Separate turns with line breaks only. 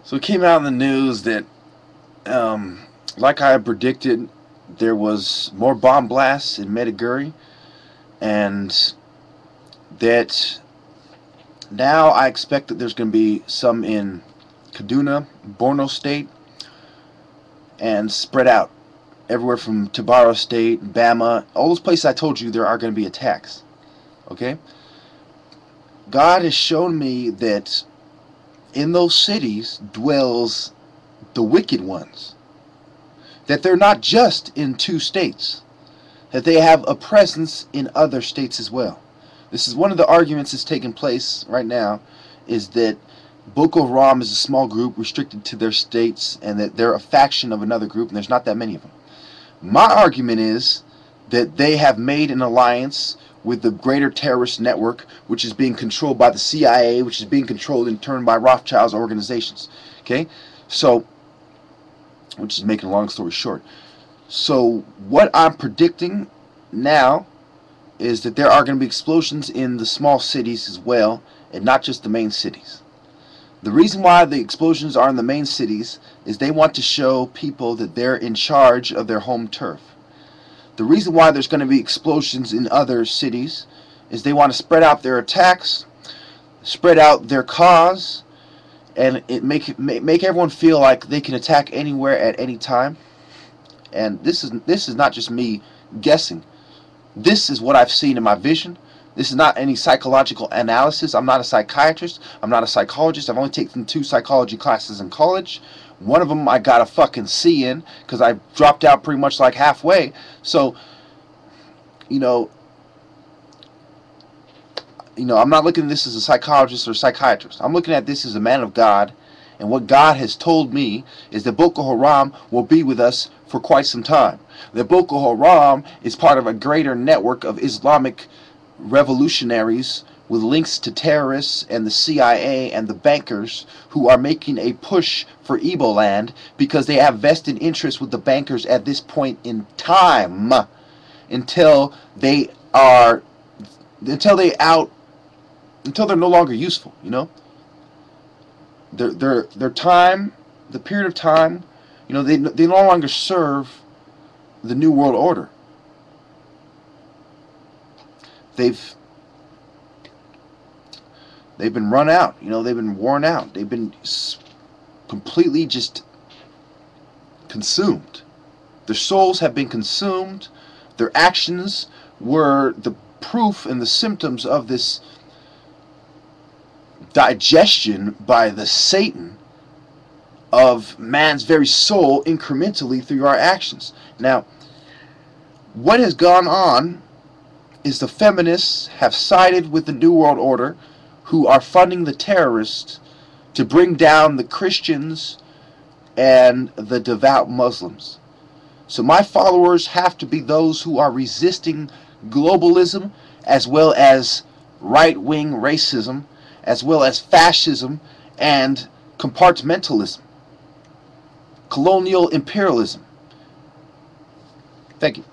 So it came out in the news that, like I had predicted, there was more bomb blasts in Maiduguri, and that now I expect that there's going to be some in Kaduna, Borno State, and spread out everywhere from Tabara State, Bama, all those places I told you there are going to be attacks. Okay? God has shown me that in those cities dwells the wicked ones. That they're not just in two states. That they have a presence in other states as well. This is one of the arguments that's taking place right now, is that Boko Haram is a small group restricted to their states, and that they're a faction of another group, and there's not that many of them. My argument is that they have made an alliance with the greater terrorist network, which is being controlled by the CIA, which is being controlled in turn by Rothschild's organizations. Okay? So, which is making a long story short. So, what I'm predicting now is that there are going to be explosions in the small cities as well, and not just the main cities. The reason why the explosions are in the main cities is they want to show people that they're in charge of their home turf. The reason why there's going to be explosions in other cities is they want to spread out their attacks, spread out their cause, and make everyone feel like they can attack anywhere at any time. And this is not just me guessing. This is what I've seen in my vision. This is not any psychological analysis. I'm not a psychiatrist. I'm not a psychologist. I've only taken 2 psychology classes in college. One of them I got a fucking C in because I dropped out pretty much like halfway. So, I'm not looking at this as a psychologist or psychiatrist. I'm looking at this as a man of God. And what God has told me is that Boko Haram will be with us for quite some time. That Boko Haram is part of a greater network of Islamic revolutionaries with links to terrorists and the CIA and the bankers who are making a push for Igbo land because they have vested interest with the bankers at this point in time until they're no longer useful, Their time, the period of time, they no longer serve the New World Order. They've been run out, they've been worn out. They've been completely just consumed. Their souls have been consumed. Their actions were the proof and the symptoms of this digestion by the Satan of man's very soul incrementally through our actions. Now, what has gone on is the feminists have sided with the New World Order, who are funding the terrorists to bring down the Christians and the devout Muslims. So my followers have to be those who are resisting globalism, as well as right-wing racism, as well as fascism and compartmentalism, colonial imperialism. Thank you.